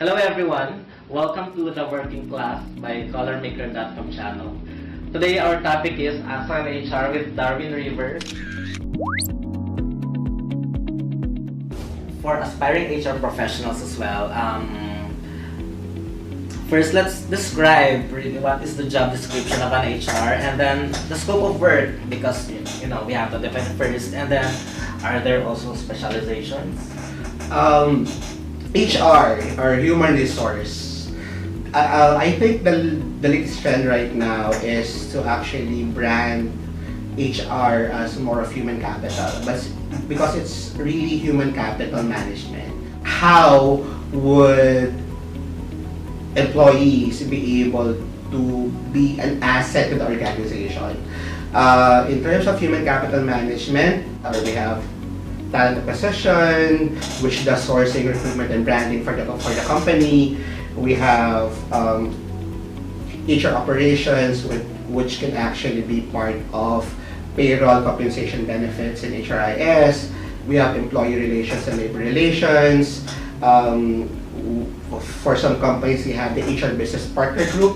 Hello everyone, welcome to the Working Class by colormaker.com channel. Today our topic is Asa and HR with Darwin Rivers. For aspiring HR professionals as well, first let's describe really what is the job description of an HR and then the scope of work, because we have to define it first, and then are there also specializations? HR or human resource. I think the latest trend right now is to actually brand HR as more of human capital, but because it's really human capital management. How would employees be able to be an asset to the organization? In terms of human capital management, we have talent acquisition, which does sourcing, recruitment, and branding for the company. We have HR operations, which can actually be part of payroll, compensation, benefits, and HRIS. We have employee relations and labor relations. For some companies, we have the HR business partner group.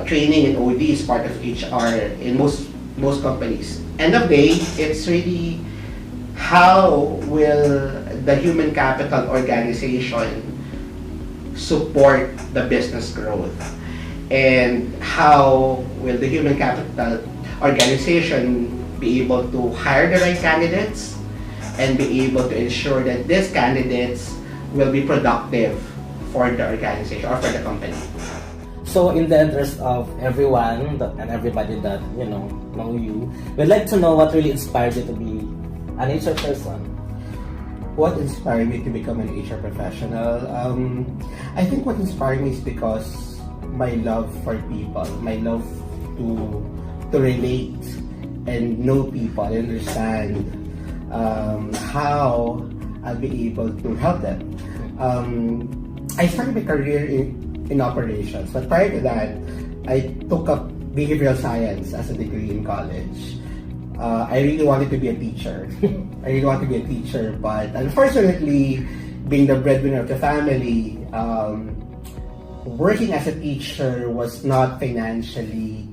Training and OD is part of HR in most companies. End of day, it's really how will the human capital organization support the business growth, and how will the human capital organization be able to hire the right candidates and be able to ensure that these candidates will be productive for the organization or for the company. So in the interest of everyone and everybody that know you, we'd like to know what really inspired you to be an HR person. What inspired me to become an HR professional? I think what inspired me is because my love for people, my love to relate and know people, understand how I'll be able to help them. I started my career in operations, but prior to that, I took up behavioral science as a degree in college. I really wanted to be a teacher. But unfortunately, being the breadwinner of the family, working as a teacher was not financially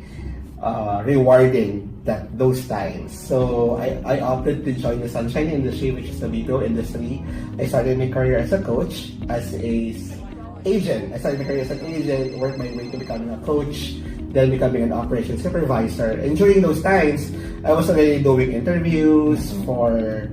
rewarding those times. So I opted to join the sunshine industry, which is the video industry. I started my career as a coach, as an agent. Worked my way to becoming a coach, then becoming an operations supervisor. And during those times, I was already doing interviews for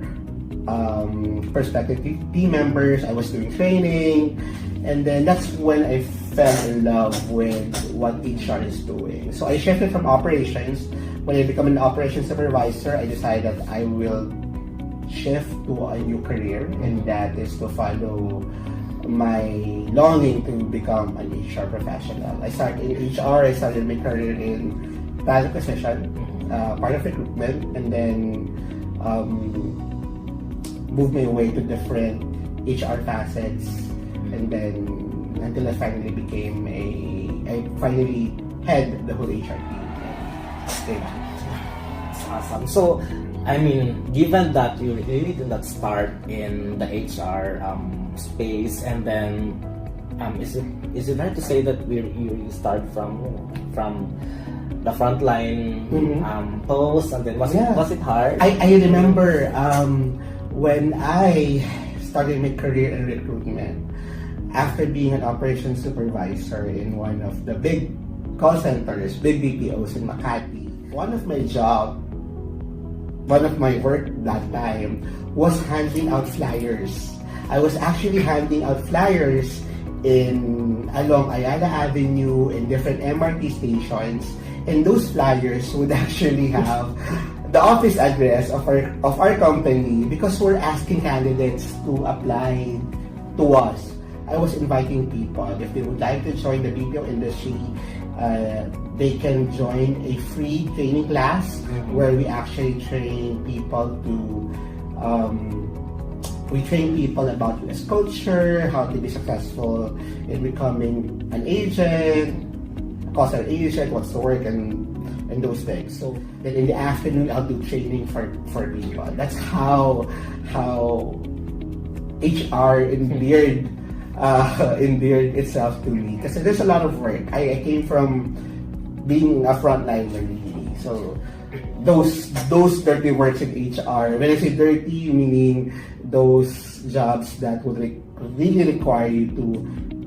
prospective team members. I was doing training, and then that's when I fell in love with what HR is doing. So I shifted from operations. When I became an operations supervisor, I decided I will shift to a new career, and that is to follow my longing to become an HR professional. I started in HR. I started my career in talent acquisition, part of recruitment, and then moved my way to different HR facets, and then until I finally head the whole HR team. That's awesome. So, given that you really did not start in the HR space, and then is it right to say that you start from the frontline post, and then was it hard? I remember when I started my career in recruitment, after being an operations supervisor in one of the big call centers, big BPOs in Makati. One of my work that time was handing out flyers. I was actually handing out flyers along Ayala Avenue in different MRT stations, and those flyers would actually have the office address of our company, because we're asking candidates to apply to us. I was inviting people, if they would like to join the BPO industry, they can join a free training class where we actually train people about US culture, how to be successful in becoming an agent, call center agent, what's the work, and those things. So then in the afternoon, I'll do training for people. That's how HR endeared endeared itself to me. Because there's a lot of work. I came from being a frontliner really. So those dirty works in HR, when I say dirty, meaning those jobs that would really require you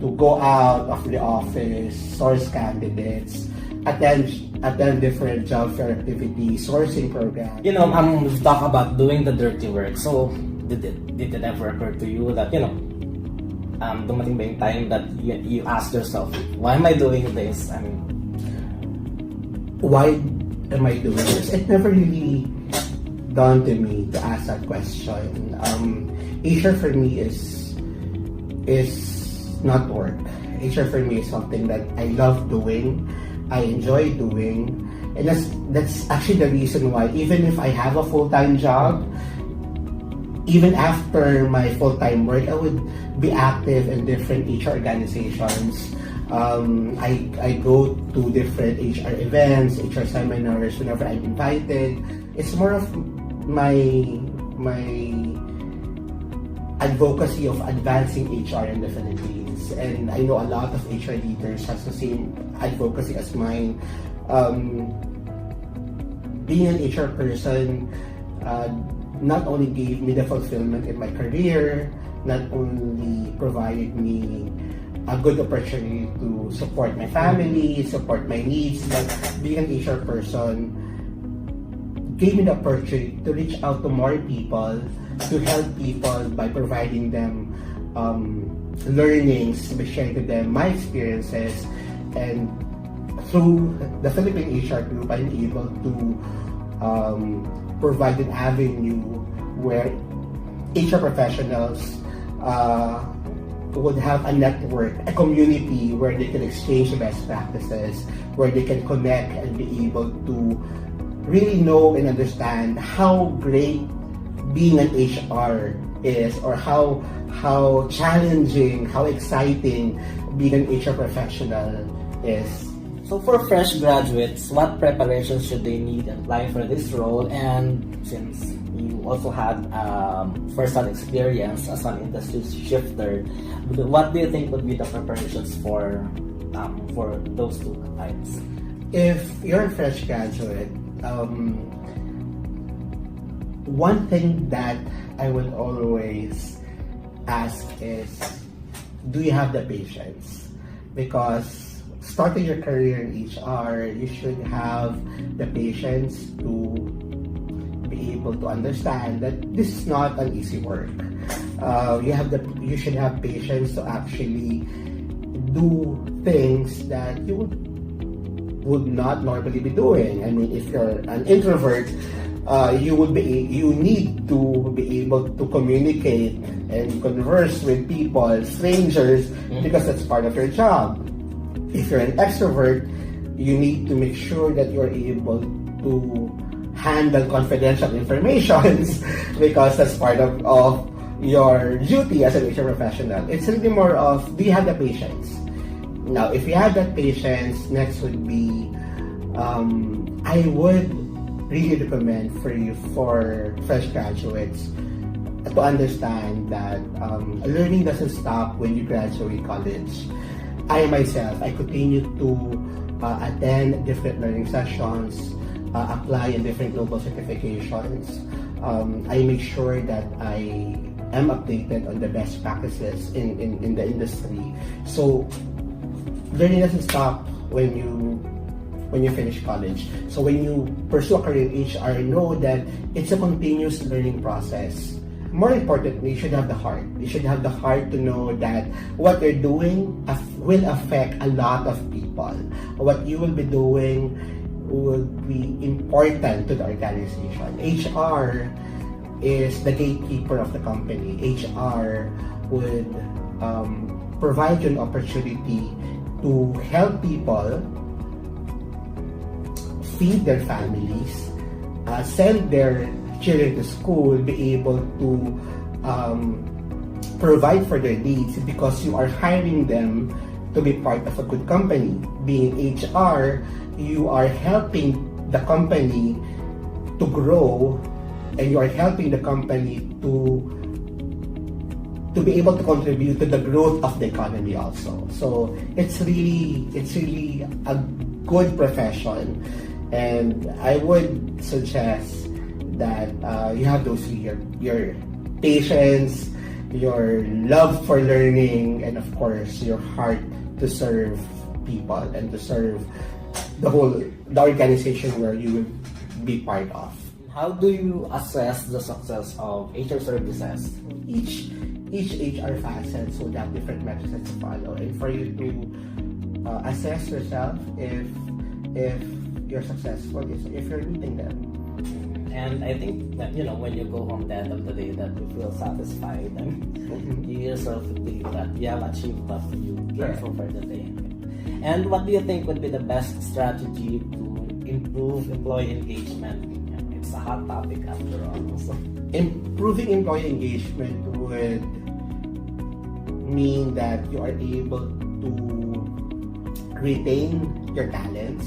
to go out of the office, source candidates, attend different job fair activities, sourcing programs. We've talked about doing the dirty work. So did it ever occur to you that dumating ba yung time that you ask yourself, why am I doing this? I mean, why am I doing this? It never really dawned to me to ask that question. HR for me is not work. HR for me is something that I love doing, I enjoy doing, and that's actually the reason why even if I have a full-time job, even after my full-time work, I would be active in different HR organizations. I go to different HR events, HR seminars whenever I'm invited. It's more of my advocacy of advancing HR in the Philippines. And I know a lot of HR leaders has the same advocacy as mine. Being an HR person not only gave me the fulfillment in my career, not only provided me a good opportunity to support my family, support my needs, but being an HR person gave me the opportunity to reach out to more people, to help people by providing them learnings, by sharing to them my experiences, and through the Philippine HR group, I'm able to provide an avenue where HR professionals would have a network, a community where they can exchange best practices, where they can connect and be able to really know and understand how great being an HR is, or how challenging, how exciting being an HR professional is. So for fresh graduates, what preparations should they need in applying for this role? And since you also had first-hand experience as an industry shifter, what do you think would be the preparations for those two types? If you're a fresh graduate, one thing that I would always ask is, do you have the patience? Because starting your career in HR, you should have the patience to be able to understand that this is not an easy work. You should have patience to actually do things that you would not normally be doing. I mean, if you're an introvert, you need to be able to communicate and converse with people, strangers, because that's part of your job. If you're an extrovert, you need to make sure that you're able to handle confidential information because that's part of your duty as an HR professional. It's really more of, do you have the patience? Now, if you have that patience, next would be, I would really recommend for fresh graduates to understand that learning doesn't stop when you graduate college. I myself, I continue to attend different learning sessions, apply in different global certifications. I make sure that I am updated on the best practices in the industry. So learning doesn't stop when you finish college. So when you pursue a career in HR, know that it's a continuous learning process. More importantly, you should have the heart. You should have the heart to know that what you're doing will affect a lot of people. What you will be doing will be important to the organization. HR is the gatekeeper of the company. HR would provide you an opportunity to help people feed their families, send their children to school, be able to provide for their needs, because you are hiring them to be part of a good company. Being HR, you are helping the company to grow, and you are helping the company to to be able to contribute to the growth of the economy also. So it's really a good profession, and I would suggest that you have those three: your patience, your love for learning, and of course your heart to serve people and to serve the organization where you will be part of. How do you assess the success of HR services? Each HR facets would have different metrics to follow, and for you to assess yourself if you're successful is if you're meeting them. And I think that, when you go home the end of the day, that you feel satisfied and you yourself think that you have achieved what you came for the day. And what do you think would be the best strategy to improve employee engagement? It's a hot topic after all. So. Improving employee engagement would mean that you are able to retain your talents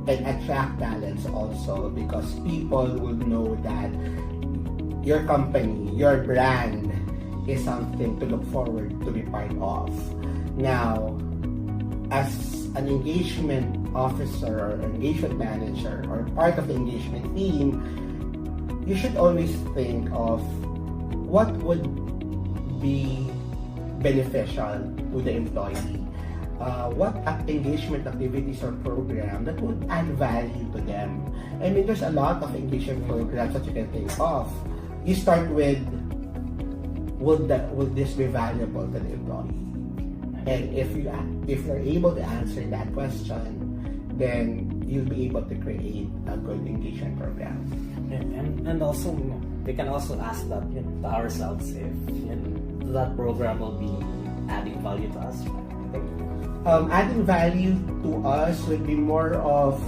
and attract talents also, because people will know that your company, your brand is something to look forward to be part of. Now, as an engagement officer or engagement manager or part of the engagement team, you should always think of what would be beneficial to the employee. What engagement activities or program that would add value to them. I mean, there's a lot of engagement programs that you can think of. You start with, would this be valuable to the employee? And if you're able to answer that question, then you'll be able to create a good engagement program. And also, we can also ask that to ourselves if that program will be adding value to us. Adding value to us would be more of,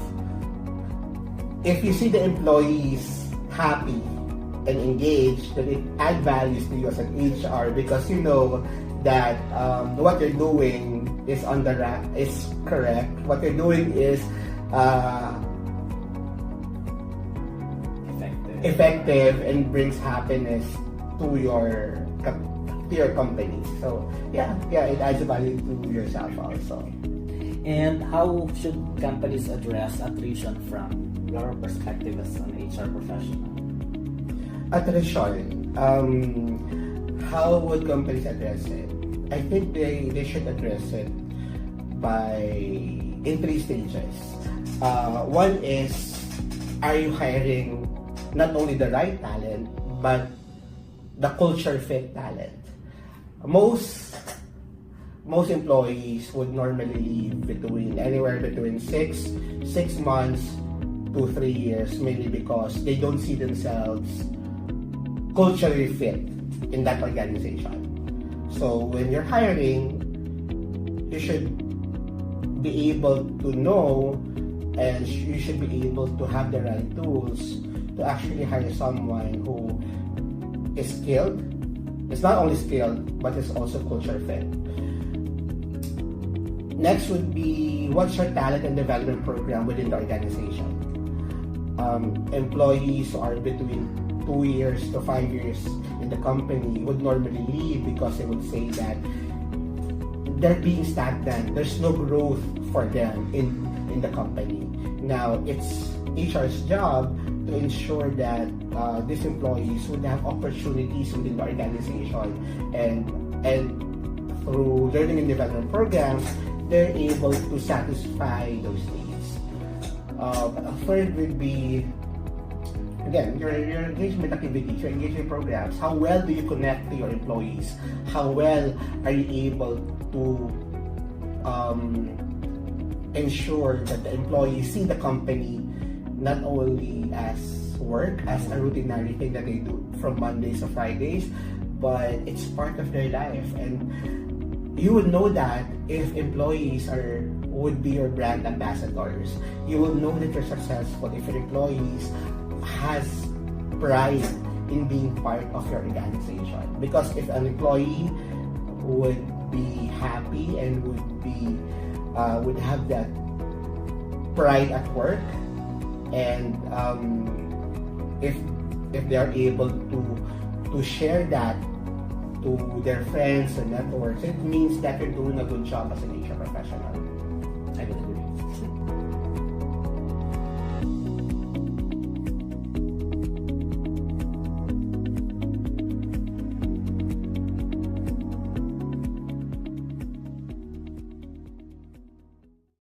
if you see the employees happy and engaged, then it adds values to you as an HR, because you know that what you're doing is is correct. What you're doing is effective and brings happiness to your company. So yeah, it adds value to yourself also. And how should companies address attrition from your perspective as an HR professional? Attrition. How would companies address it? I think they should address it in 3 stages. One is, are you hiring not only the right talent, but the culture fit talent? Most employees would normally leave anywhere between 6 months to 3 years, mainly because they don't see themselves culturally fit in that organization. So when you're hiring, you should be able to know, and you should be able to have the right tools to actually hire someone who is skilled. It's not only skilled, but it's also culture fit. Next would be, what's your talent and development program within the organization? Employees who are between 2 years to 5 years in the company would normally leave because they would say that they're being stagnant. There's no growth for them in the company. Now, it's HR's job to ensure that these employees would have opportunities within the organization, and through learning and development programs, they're able to satisfy those needs. Third would be, again, your engagement activities, your engagement programs. How well do you connect to your employees? How well are you able to ensure that the employees see the company not only as work, as a routinary thing that they do from Mondays to Fridays, but it's part of their life. And you would know that if employees would be your brand ambassadors. You will know that you're successful if your employees has pride in being part of your organization. Because if an employee would be happy and would have that pride at work, and if they are able to share that to their friends and networks, it means that you're doing a good job as an HR professional. I would agree.